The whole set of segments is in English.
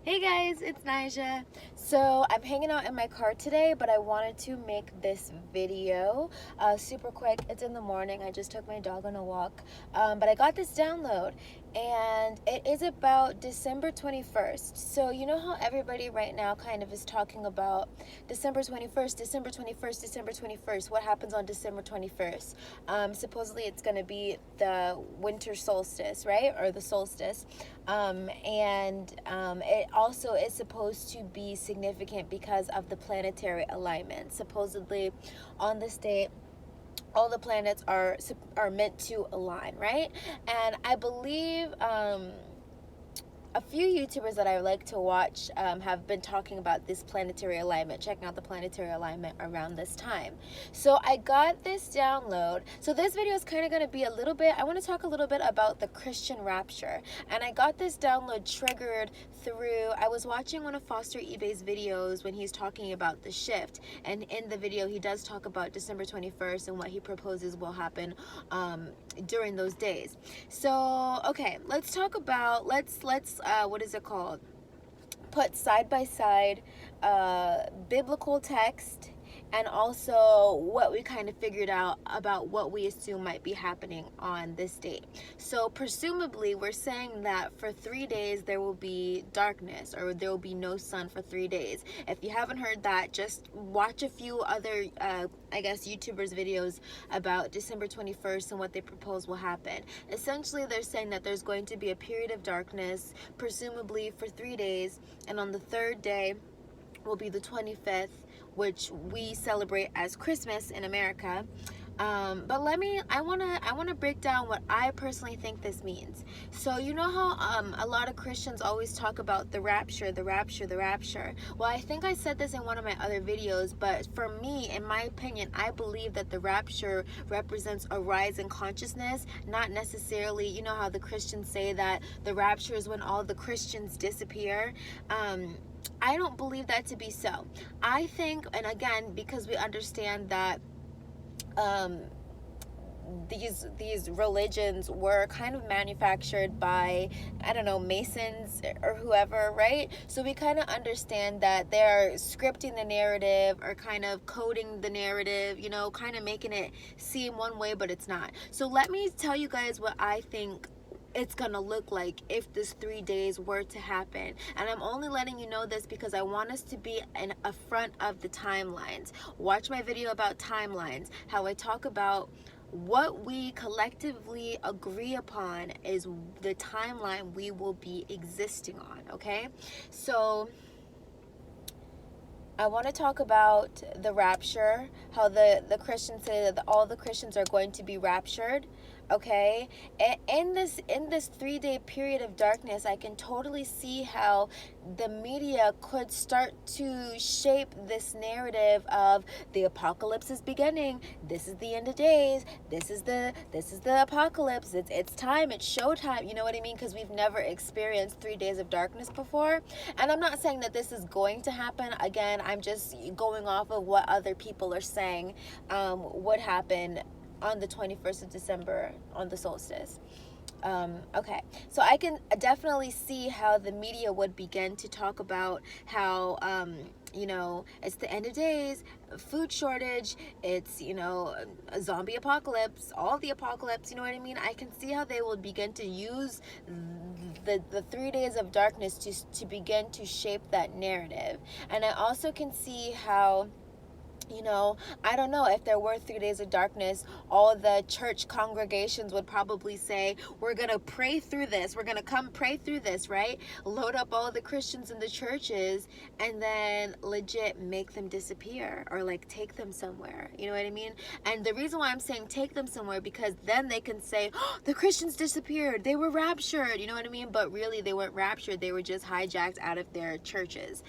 Hey guys, it's Nija. So I'm hanging out in my car today, but I wanted to make this video super quick. It's in the morning. I just took my dog on a walk, but I got this download, and it is about December 21st. So you know how everybody right now kind of is talking about December 21st, December 21st, December 21st. What happens on December 21st? Supposedly it's going to be the winter solstice, right? Or the solstice. It also is supposed to be significant because of the planetary alignment. Supposedly, on this date, all the planets are meant to align, right? And I believe a few YouTubers that I like to watch have been talking about this planetary alignment, checking out the planetary alignment around this time. So I got this download. So this video is kind of going to be I want to talk a little bit about the Christian rapture. And I got this download triggered through, I was watching one of Foster eBay's videos when he's talking about the shift. And in the video, he does talk about December 21st and what he proposes will happen during those days. So, okay, let's talk about, let's what is it called? Put side by side biblical text and also what we kind of figured out about what we assume might be happening on this date. So presumably we're saying that for 3 days there will be darkness, or there will be no sun for 3 days. If you haven't heard that, just watch a few other I guess YouTubers videos about December 21st and what they propose will happen. Essentially they're saying that there's going to be a period of darkness, presumably for 3 days, and on the third day will be the 25th, which we celebrate as Christmas in America. But I wanna break down what I personally think this means. So you know how a lot of Christians always talk about the rapture, the rapture, the rapture. Well, I think I said this in one of my other videos, but for me, in my opinion, I believe that the rapture represents a rise in consciousness, not necessarily, you know how the Christians say that the rapture is when all the Christians disappear. I don't believe that to be so. I think, and again, because we understand that these religions were kind of manufactured by, I don't know, Masons or whoever, right? So we kind of understand that they're scripting the narrative or kind of coding the narrative, you know, kind of making it seem one way, but it's not. So let me tell you guys what I think it's gonna look like if this 3 days were to happen. And I'm only letting you know this because I want us to be in a front of the timelines. Watch my video about timelines, how I talk about what we collectively agree upon is the timeline we will be existing on. Okay, so I want to talk about the rapture, how the Christians say that all the Christians are going to be raptured. Okay, in this 3 day period of darkness, I can totally see how the media could start to shape this narrative of the apocalypse is beginning. This is the end of days. This is the apocalypse. It's time. It's showtime. You know what I mean? Because we've never experienced 3 days of darkness before. And I'm not saying that this is going to happen. Again, I'm just going off of what other people are saying would happen on the 21st of December on the solstice. Okay, so I can definitely see how the media would begin to talk about how, you know, it's the end of days, food shortage, it's, you know, a zombie apocalypse, all the apocalypse, you know what I mean? I can see how they will begin to use the 3 days of darkness to begin to shape that narrative. And I also can see how, you know, I don't know, if there were 3 days of darkness, all the church congregations would probably say, we're going to pray through this. We're going to come pray through this, right? Load up all the Christians in the churches and then legit make them disappear, or like take them somewhere. You know what I mean? And the reason why I'm saying take them somewhere, because then they can say, oh, the Christians disappeared. They were raptured. You know what I mean? But really they weren't raptured. They were just hijacked out of their churches.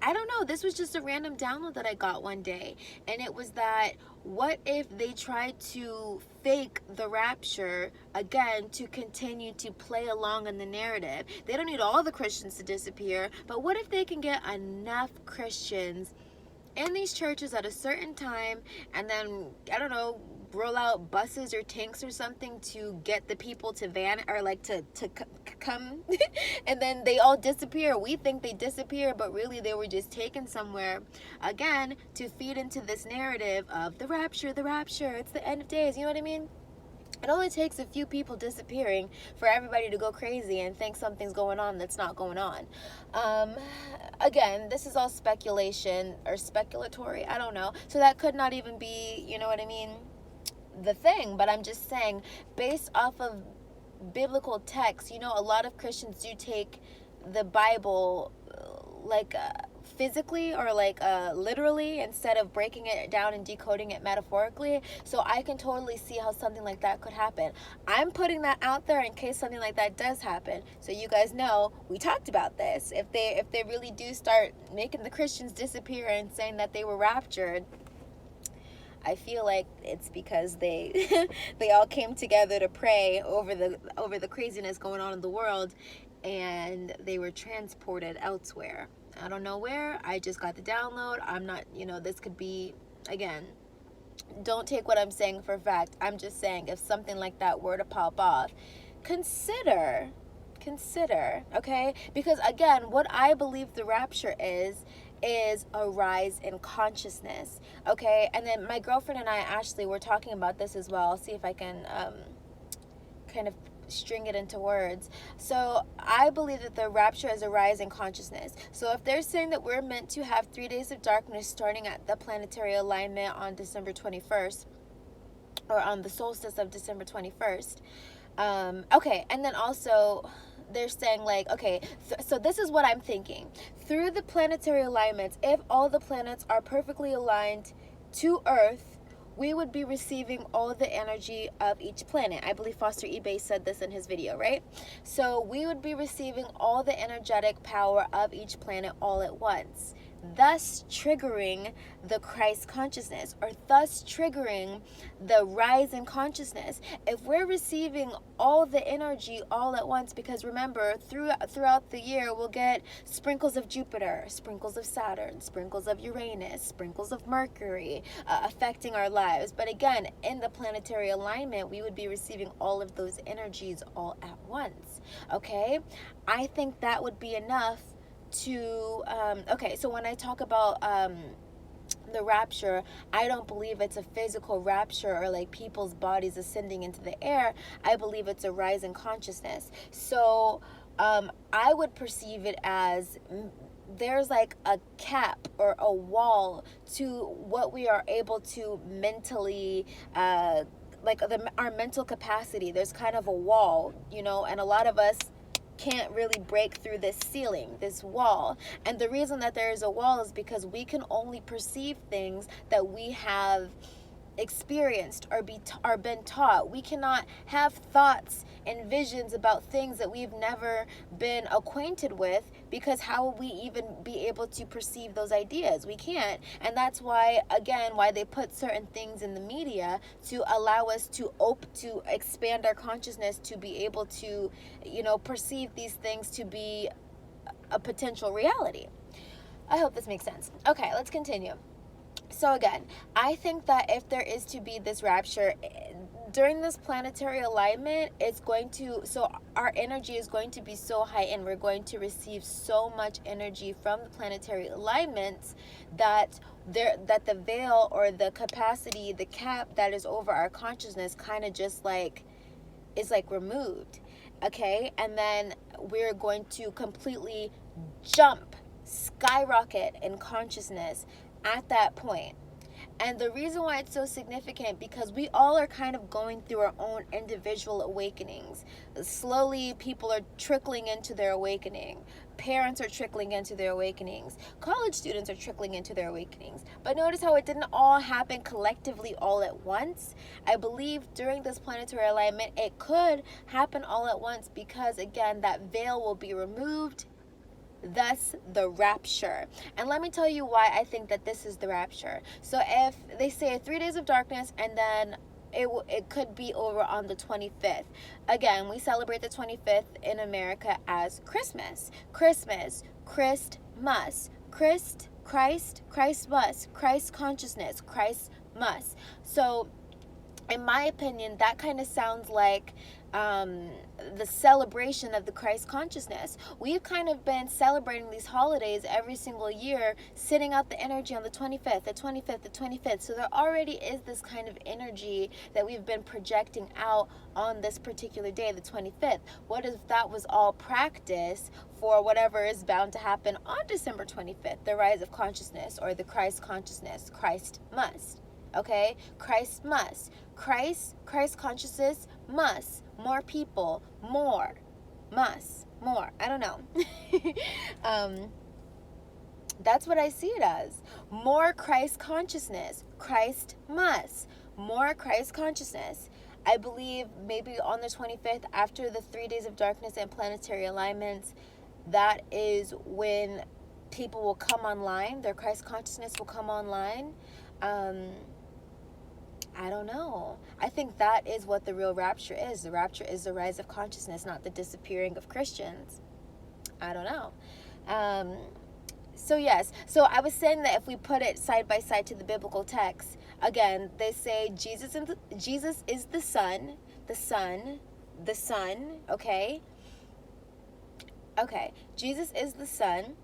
I don't know, this was just a random download that I got one day, and it was that, what if they tried to fake the rapture again to continue to play along in the narrative? They don't need all the Christians to disappear, but what if they can get enough Christians in these churches at a certain time, and then, I don't know, roll out buses or tanks or something to get the people to van, or like to come, and then they all disappear. We think they disappear, but really they were just taken somewhere, again, to feed into this narrative of the rapture, it's the end of days. You know what I mean? It only takes a few people disappearing for everybody to go crazy and think something's going on that's not going on. Again, this is all speculation or speculatory. I don't know. So that could not even be, you know what I mean, the thing. But I'm just saying, based off of biblical text, you know, a lot of Christians do take the Bible physically or literally, instead of breaking it down and decoding it metaphorically. So I can totally see how something like that could happen. I'm putting that out there in case something like that does happen, so you guys know we talked about this. If they really do start making the Christians disappear and saying that they were raptured, I feel like it's because they they all came together to pray over the craziness going on in the world, and they were transported elsewhere. I don't know where. I just got the download. I'm not, this could be, again, don't take what I'm saying for fact. I'm just saying, if something like that were to pop off, consider, okay? Because again, what I believe the rapture is a rise in consciousness, okay? And then my girlfriend and I, Ashley, were talking about this as well. I'll see if I can kind of string it into words. So I believe that the rapture is a rise in consciousness. So if they're saying that we're meant to have 3 days of darkness starting at the planetary alignment on December 21st, or on the solstice of December 21st, okay, and then also they're saying so this is what I'm thinking. Through the planetary alignments, if all the planets are perfectly aligned to Earth, we would be receiving all the energy of each planet. I believe Foster eBay said this in his video, right? So we would be receiving all the energetic power of each planet all at once, thus triggering the Christ consciousness, or thus triggering the rise in consciousness. If we're receiving all the energy all at once, because remember, throughout the year, we'll get sprinkles of Jupiter, sprinkles of Saturn, sprinkles of Uranus, sprinkles of Mercury, affecting our lives. But again, in the planetary alignment, we would be receiving all of those energies all at once, okay? I think that would be enough to okay, so when I talk about the rapture, I don't believe it's a physical rapture or like people's bodies ascending into the air. I believe it's a rise in consciousness. So I would perceive it as there's like a cap or a wall to what we are able to mentally our mental capacity. There's kind of a wall, and a lot of us can't really break through this ceiling, this wall. And the reason that there is a wall is because we can only perceive things that we have experienced or been taught. We cannot have thoughts and visions about things that we've never been acquainted with, because how will we even be able to perceive those ideas? We can't. And that's why, again, why they put certain things in the media to allow us to expand our consciousness, to be able to, perceive these things to be a potential reality. I hope this makes sense. Okay, let's continue. So again, I think that if there is to be this rapture during this planetary alignment, our energy is going to be so high, and we're going to receive so much energy from the planetary alignments that the veil or the capacity, the cap that is over our consciousness kind of just is removed, okay? And then we're going to completely skyrocket in consciousness at that point. And the reason why it's so significant, because we all are kind of going through our own individual awakenings. Slowly, people are trickling into their awakening. Parents are trickling into their awakenings. College students are trickling into their awakenings. But notice how it didn't all happen collectively all at once. I believe during this planetary alignment, it could happen all at once, because again, that veil will be removed. Thus the rapture. And let me tell you why I think that this is the rapture. So if they say 3 days of darkness, and then it could be over on the 25th. Again, we celebrate the 25th in America as Christmas. Christmas, Christmas, Christ must, Christ consciousness, Christ must. So in my opinion, that kind of sounds like the celebration of the Christ consciousness. We've kind of been celebrating these holidays every single year, sitting out the energy on the 25th, the 25th, the 25th. So there already is this kind of energy that we've been projecting out on this particular day, the 25th. What if that was all practice for whatever is bound to happen on December 25th, the rise of consciousness or the Christ consciousness? Christ must. Okay, Christ must. Christ consciousness must. More people, more, must, more. I don't know. That's what I see it as. More Christ consciousness. Christ must. More Christ consciousness. I believe maybe on the 25th, after the 3 days of darkness and planetary alignments, that is when people will come online. Their Christ consciousness will come online. I don't know. I think that is what the real rapture is. The rapture is the rise of consciousness, not the disappearing of Christians. I don't know. So yes. So I was saying that if we put it side by side to the biblical text, again, they say Jesus is the Son, okay? Okay. Jesus is the Son.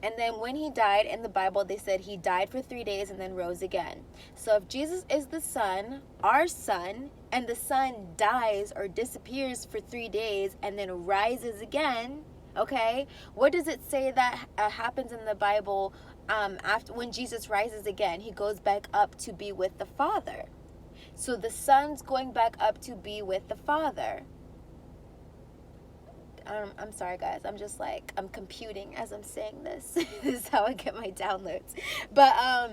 And then when he died in the Bible, they said he died for 3 days and then rose again. So if Jesus is the Son, our Son, and the Son dies or disappears for 3 days and then rises again, okay, what does it say that happens in the Bible after when Jesus rises again? He goes back up to be with the Father. So the Son's going back up to be with the Father. I'm sorry, guys. I'm just like, I'm computing as I'm saying this. This is how I get my downloads. But I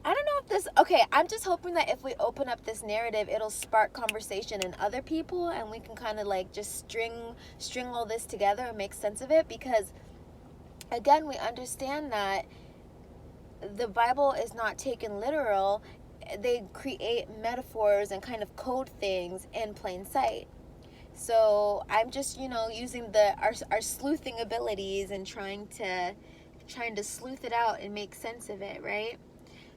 don't know if this, okay, I'm just hoping that if we open up this narrative, it'll spark conversation in other people and we can kind of like just string all this together and make sense of it. Because again, we understand that the Bible is not taken literal. They create metaphors and kind of code things in plain sight. So I'm just, using our sleuthing abilities and trying to sleuth it out and make sense of it, right?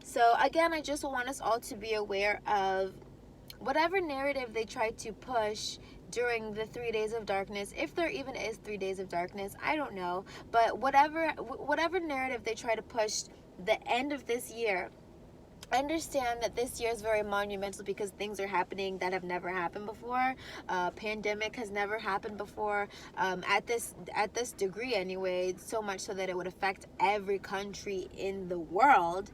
So again, I just want us all to be aware of whatever narrative they try to push during the 3 days of darkness, if there even is 3 days of darkness, I don't know. But whatever narrative they try to push the end of this year, understand that this year is very monumental because things are happening that have never happened before. Pandemic has never happened before, at this degree anyway, so much so that it would affect every country in the world.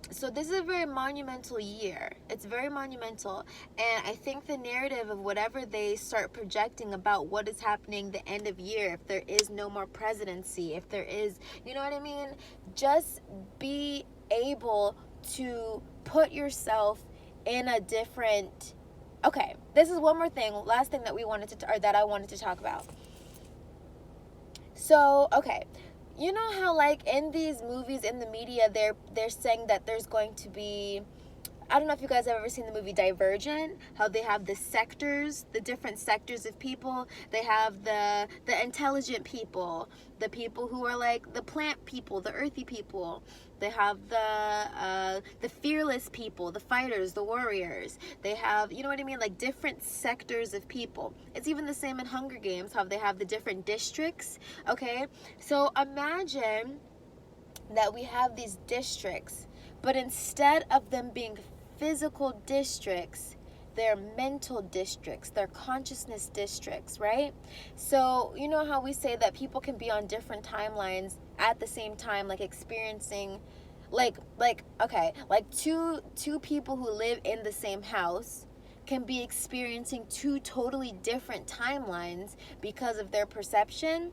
So this is a very monumental year. It's very monumental, and I think the narrative of whatever they start projecting about what is happening the end of year, if there is no more presidency, if there is, you know what I mean, just be able to put yourself in a different. Okay, this is one more thing, last thing that I wanted to talk about. So, okay, you know how like in these movies, in the media, they're saying that there's going to be, I don't know if you guys have ever seen the movie Divergent, how they have the sectors, the different sectors of people. They have the intelligent people, the people who are like the plant people, the earthy people. They have the fearless people, the fighters, the warriors. They have, you know what I mean, like different sectors of people. It's even the same in Hunger Games, how they have the different districts, okay? So imagine that we have these districts, but instead of them being physical districts, they're mental districts, they're consciousness districts, right? So you know how we say that people can be on different timelines at the same time, like experiencing like two people who live in the same house can be experiencing two totally different timelines because of their perception.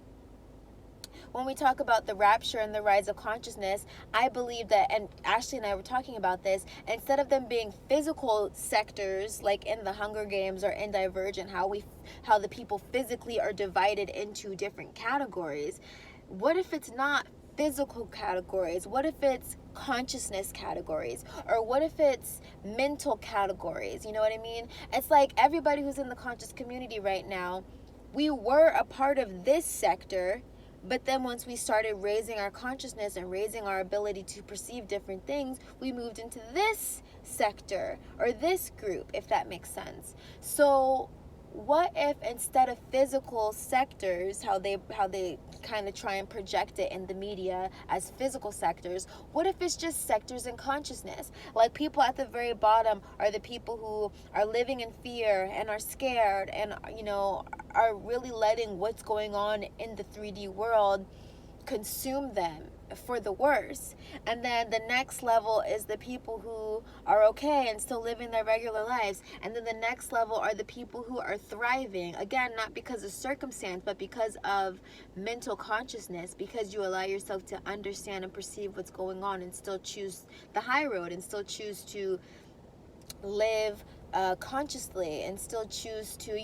When we talk about the rapture and the rise of consciousness, I believe that, and Ashley and I were talking about this, instead of them being physical sectors like in the Hunger Games or in Divergent, how the people physically are divided into different categories, what if it's not physical categories? What if it's consciousness categories? Or what if it's mental categories? You know what I mean? It's like everybody who's in the conscious community right now, we were a part of this sector, But then once we started raising our consciousness and raising our ability to perceive different things, we moved into this sector or this group, if that makes sense. So what if instead of physical sectors, how they kind of try and project it in the media as physical sectors, what if it's just sectors in consciousness? Like, people at the very bottom are the people who are living in fear and are scared and, are really letting what's going on in the 3D world consume them for the worse. And then the next level is the people who are okay and still living their regular lives. And then the next level are the people who are thriving, again, not because of circumstance, but because of mental consciousness, because you allow yourself to understand and perceive what's going on and still choose the high road and still choose to live consciously and still choose to,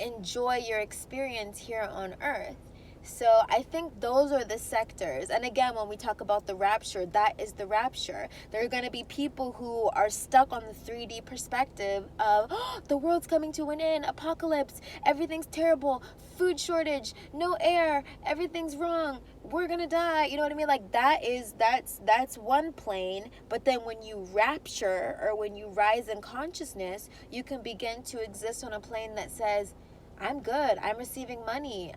enjoy your experience here on earth. So I think those are the sectors. And again, when we talk about the rapture, that is the rapture. There are going to be people who are stuck on the 3D perspective of, oh, the world's coming to an end, apocalypse, everything's terrible, food shortage, no air, everything's wrong, we're going to die. You know what I mean? Like, that's one plane. But then when you rapture, or when you rise in consciousness, you can begin to exist on a plane that says, I'm good. I'm receiving money.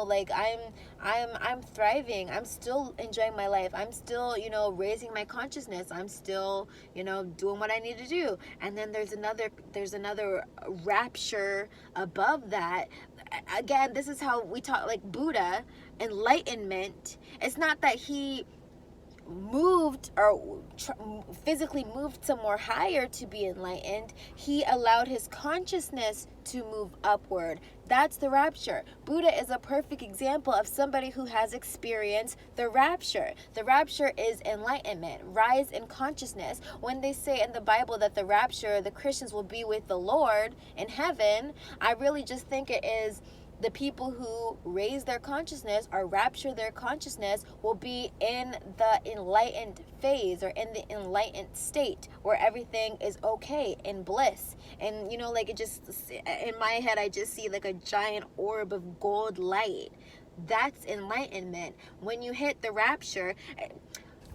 Like, I'm thriving. I'm still enjoying my life. I'm still, raising my consciousness. I'm still, doing what I need to do. And then there's another rapture above that. Again, this is how we talk, like Buddha, enlightenment. It's not that he moved or physically moved somewhere higher to be enlightened. He allowed his consciousness to move upward. That's the rapture. Buddha is a perfect example of somebody who has experienced the rapture. The rapture is enlightenment, rise in consciousness. When they say in the Bible that the rapture, the Christians will be with the Lord in heaven, I really just think it is the people who raise their consciousness or rapture their consciousness will be in the enlightened phase, or in the enlightened state where everything is okay, in bliss. And like, it just, in my head, I just see like a giant orb of gold light. That's enlightenment. When you hit the rapture,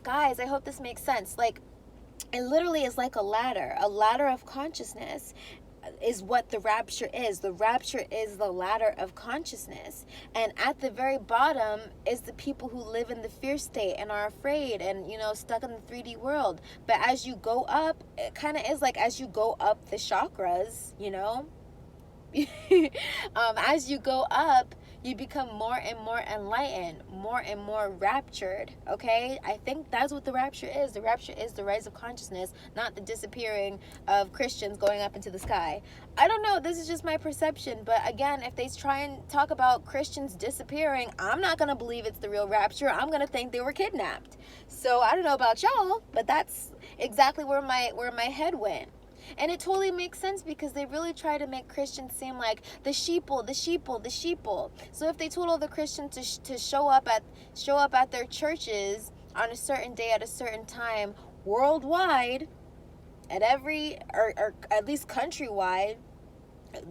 guys, I hope this makes sense. Like, it literally is like a ladder of consciousness is what the rapture is. The rapture is the ladder of consciousness. And at the very bottom is the people who live in the fear state and are afraid and, stuck in the 3D world. But as you go up, it kind of is like as you go up the chakras, as you go up, you become more and more enlightened, more and more raptured, okay? I think that's what the rapture is. The rapture is the rise of consciousness, not the disappearing of Christians going up into the sky. I don't know, this is just my perception, but again, if they try and talk about Christians disappearing, I'm not going to believe it's the real rapture. I'm going to think they were kidnapped. So I don't know about y'all, but that's exactly where my head went. And it totally makes sense, because they really try to make Christians seem like the sheeple. So if they told all the Christians to show up at their churches on a certain day at a certain time worldwide, at every or at least countrywide,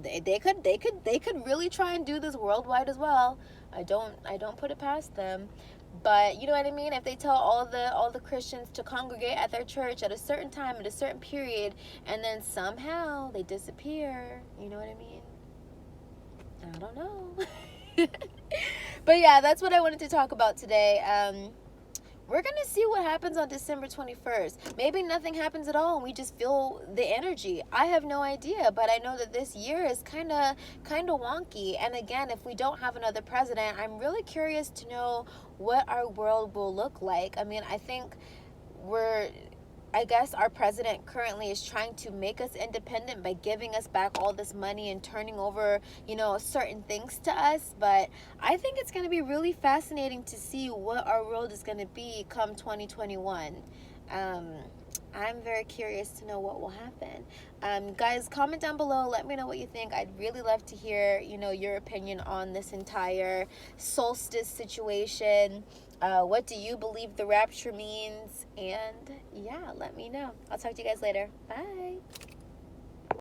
they could really try and do this worldwide as well. I don't put it past them. But you know what I mean? If they tell all the Christians to congregate at their church at a certain time, at a certain period, and then somehow they disappear, you know what I mean? I don't know. But yeah, that's what I wanted to talk about today. We're going to see what happens on December 21st. Maybe nothing happens at all and we just feel the energy. I have no idea, but I know that this year is kind of wonky. And again, if we don't have another president, I'm really curious to know what our world will look like. I mean, I guess our president currently is trying to make us independent by giving us back all this money and turning over, certain things to us. But I think it's going to be really fascinating to see what our world is going to be come 2021. I'm very curious to know what will happen. Guys, comment down below. Let me know what you think. I'd really love to hear, your opinion on this entire solstice situation. What do you believe the rapture means? And yeah, let me know. I'll talk to you guys later. Bye.